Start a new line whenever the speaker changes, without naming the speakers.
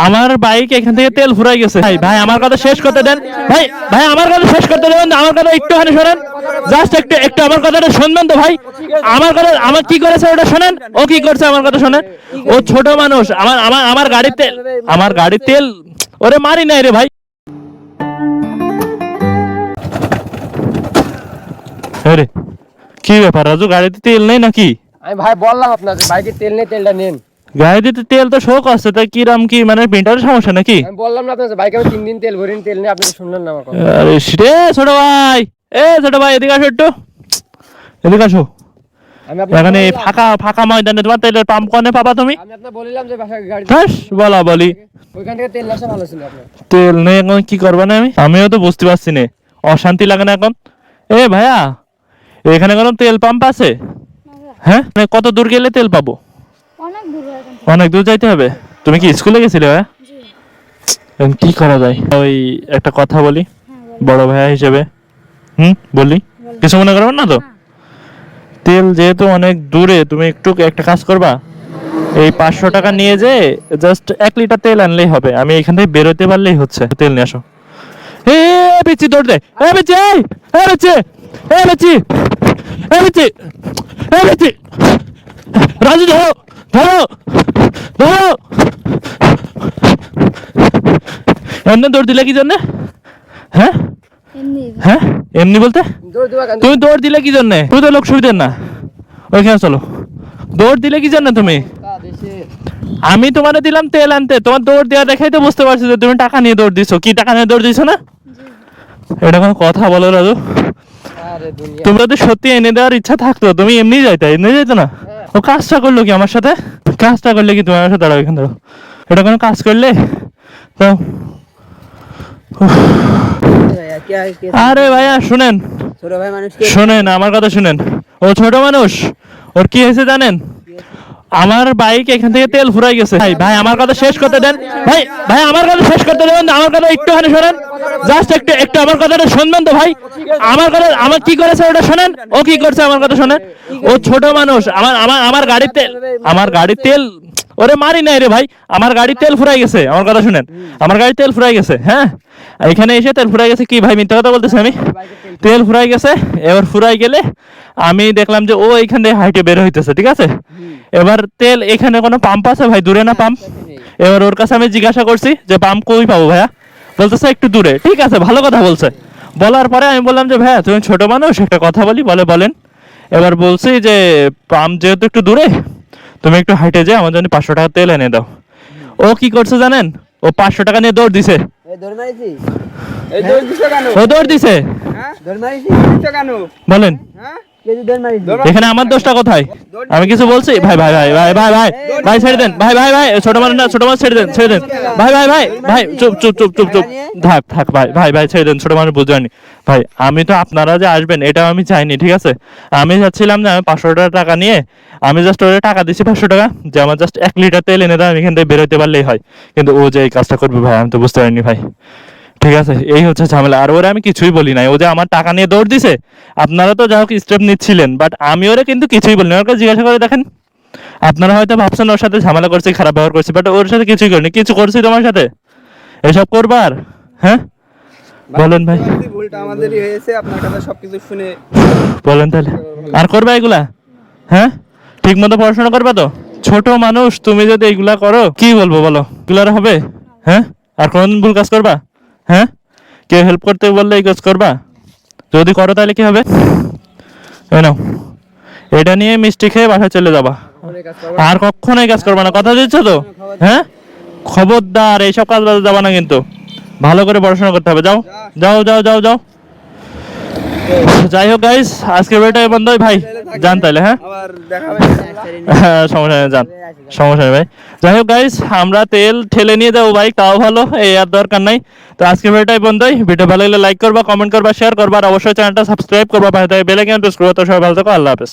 আমার বাইক এখান থেকে তেল ফুরাই গেছে। ভাই ভাই আমার কথা শেষ করতে দেন ভাই, ভাই আমার কথা শেষ করতে দেন, আমার কথা একটুখানি শোনেন, জাস্ট একটু একটু আমার কথাটা শুনবেন তো ভাই। আমার কথা, আমার কি করেছে ওটা শোনেন, ও কি করছে আমার কথা শোনেন। ও ছোট মানুষ, আমার আমার আমার গাড়ির তেল, আমার গাড়ির তেল ওরে মারি নাই রে ভাই। আরে কি ব্যাপার রাজু, গাড়িতে তেল নেই নাকি?
আমি ভাই বললাম আপনাকে বাইকে তেল নেই, তেলটা নেন।
গাড়িতে তেল তো শোক আছে, তাই কিরাম কি মানে প্রিন্টারের সমস্যা নাকি?
আমি বললাম না আপনাকে বাইকে আমি 3 দিন তেল ভরিনি, তেল নেই, আপনি তো শুনলেন না আমার কথা।
আরে রে ছোট ভাই, এ ছোট ভাই এদিকে আসো একটু, এদিকে আসো।
আমি আপনাকে
এখানে
বললাম-
ফাঁকা ফাঁকা ময়দানে তোমার তেলের পাম্প কোনে পাবা তুমি?
আমি আপনাকে বললাম যে বাসায় গাড়ি
হ্যাঁ বলা বলি,
ওইখান থেকে তেল আসা ভালো ছিল আপনার।
তেল নেই এখন কি করবা না? আমিও তো বুঝতে পারছি না, অশান্তি লাগে না এখন। এ ভাইয়া, এখানে কোনো তেল পাম্প আছে? হ্যাঁ মানে কত দূর গেলে তেল পাবো?
অনেক দূরে এখন।
অনেক দূর যাইতে হবে। তুমি কি স্কুলে গেছিলে ভাইয়া? এখন কি করা যায়? ওই একটা কথা বলি বড় ভাইয়া হিসেবে। বলি, কিছু মনে করবেন না তো? তেল যেহেতু অনেক দূরে, তুমি একটু একটা কাজ করবা, এই 500 টাকা নিয়ে যে জাস্ট 1 লিটার তেল আনলেই হবে। আমি এখান থেকে বেরোতে পারলেই হচ্ছে। তেল নিয়ে আসো। এ পিচ্ছি দৌড় দে, এ পিচ্ছি, এ পিচ্ছি, এ পিচ্ছি, এ পিচ্ছি, এ পিচ্ছি, রাজু ধরো ধরো ধরো। এমনি দৌড় দিলে কি জন্য? হ্যাঁ
এমনি
হ্যাঁ এমনি বলতে
দৌড় দিবা কেন?
তুমি দৌড় দিলে কি জন্য? তুমি তো লোক সুবিধের না, ওইখানে চলো। দৌড় দিলে কি জন্য তুমি?
তা দেশে
আমি তোমারে দিলাম তেল আনতে, তোমার দৌড় দেওয়া দেখাই তো বুঝতে পারছি যে তুমি টাকা নিয়ে দৌড় দিছো। কি টাকা নিয়ে দৌড় দিছো না? এটা কোনো কথা বলো রাজু?
আরে দুনিয়া
তুমি যদি সত্যি এনে দেওয়ার ইচ্ছা থাকতো তুমি এমনি যাইতে, এমনি যাইতো না। ও কাজটা করলো কি আমার সাথে? কাজটা করলে কি তুমি আমার সাথে দাঁড়াও, এখানে দাঁড়াও। এটা কোনো কাজ করলে তো?
ভাইয়া কি আর কি
আরে ভাইয়া শুনেন,
ছোট ভাই মানুষ
শোনেন আমার কথা শুনেন। ও ছোট মানুষ, ওর কি হয়েছে জানেন? আমার বাইক এখান থেকে তেল ফুরাই গেছে। ভাই ভাই আমার কথা শেষ করতে দেন ভাই, ভাই আমার কথা শেষ করতে দেন, আমার কথা একটুখানি শোনেন, জাস্ট একটু একটু আমার কথাটা শুনবেন তো ভাই। আমার কথা, আমার কি করেছে ওটা শোনেন, ও কি করছে আমার কথা শোনেন। ও ছোট মানুষ, আমার আমার আমার গাড়ির তেল, আমার গাড়ির তেল ওরে মারি নাই রে ভাই। আমার গাড়ির তেল ফুরাই গেছে, আমার কথা শুনেন, আমার গাড়ির তেল ফুরাই গেছে। হ্যাঁ এখানে এসে তেল ফুরাই গেছে কি ভাই, মিথ্যা কথা বলতেছি আমি? তেল ফুরাই গেছে, এবার ফুরাই গেলে আমি দেখলাম যে ও এইখান থেকে হাইটে বের হইতেছে, ঠিক আছে? এবার তেল এখানে কোনো পাম্প আছে ভাই? দূরে না পাম্প? এবার ওর কাছে আমি জিজ্ঞাসা করছি যে পাম্প কই পাবো ভাইয়া? বলতেছে একটু দূরে। ঠিক আছে, ভালো কথা বলছে। বলার পরে আমি বললাম যে ভাইয়া তুমি ছোট মানুষ, একটা কথা বলি, বলে বলেন। এবার বলছি যে পাম্প যেহেতু একটু দূরে, তুমি একটু হাইটে যে আমার জন্য 500 টাকা তেল এনে দাও। ও কি করছে জানেন? ও 500 টাকা নিয়ে দৌড় দিছে।
এই দৌড় মারিছি, এই দৌড় দিছো কেন?
ও দৌড় দিছে,
হ্যাঁ দৌড় মারিছি দিছো কেন?
বলেন
হ্যাঁ কে দৌড় মারিছি?
এখানে আমার দোষটা কোথায়? আমি কিছু বলছি? ভাই ভাই ভাই ভাই ভাই ভাই ভাই ছেড়ে দেন, ভাই ভাই ভাই ছোট মানুষ না, ছোট মানুষ ছেড়ে দেন, ছেড়ে দেন ভাই ভাই ভাই ভাই চুপ চুপ চুপ চুপ চুপ থাক থাক ভাই ভাই ভাই ছেড়ে দেন, ছোট মানুষ বুঝবেনি ভাই। আমি তো আপনারা যে আসবেন এটাও আমি চাইনি, ঠিক আছে? আমি চাচ্ছিলাম যে আমি 500 টাকা নিয়ে আমি জাস্ট ওরে টাকা দিছি 500 টাকা, যে আমার জাস্ট 1 লিটার তেল এনে দাও, আমি এখান থেকে বেরোতে পারলেই হয়। কিন্তু ও যে এই কাজটা করবে ভাই আমি তো বুঝতে পারিনি ভাই। ঠিক আছে, এই হচ্ছে ঝামেলা। আর ওরে আমি কিছুই বলি নাই, ও যে আমার টাকা নিয়ে দৌড় দিছে। আপনারা তো যা হোক স্টেপ নিচ্ছিলেন, বাট আমি ওরে কিন্তু কিছুই বলিনি। ওর কাছে জিজ্ঞাসা করে দেখেন, আপনারা হয়তো ভাবছেন ওর সাথে ঝামেলা করছি, খারাপ ব্যবহার করছি, বাট ওর সাথে কিছুই করিনি। কিছু করছি তোমার সাথে এসব করবার? হ্যাঁ বলেন ভাই,
ভুলটা আমাদেরই হয়েছে, আপনার কথা সবকিছু শুনে
বলেন তাহলে আর করবা এগুলা? হ্যাঁ ঠিক মতো পড়াশোনা করবা তো? ছোট মানুষ তুমি যদি এগুলা করো কি বলবো বলো? এগুলার হবে? হ্যাঁ আর কোনদিন ভুল কাজ করবা? হ্যাঁ কেউ হেল্প করতে বললে এই কাজ করবা? যদি করো তাহলে কি হবে? এই নাও, এটা নিয়ে মিষ্টি খেয়ে বাসায় চলে যাবা, আর কখনো এই কাজ করবা না, কথা দিচ্ছ তো? হ্যাঁ খবরদার এইসব কাজ বাজে যাবা না কিন্তু, ভালো করে পড়াশোনা করতে হবে। যাও যাও যাও যাও যাও। যাই হোক গাইস, আজকের ভিডিওটা এই বন্ধই ভাই, যান তাহলে। হ্যাঁ
আবার দেখা হবে।
হ্যাঁ সমস্যা নেই, যান, সমস্যা নেই ভাই। যাই হোক গাইস, আমরা তেল ঠেলে নিয়ে যাবো বাইক, তাও ভালো, এই আর দরকার নাই। তো আজকের ভিডিওটাই বন্ধই। ভিডিও ভালো লাগলে লাইক করবা, কমেন্ট করবা, শেয়ার করবা, আর অবশ্যই চ্যানেলটা সাবস্ক্রাইব করবা, পাশে বেল আইকন প্রেস করবা। তো সবাই ভালো থাকো, আল্লাহ হাফেজ।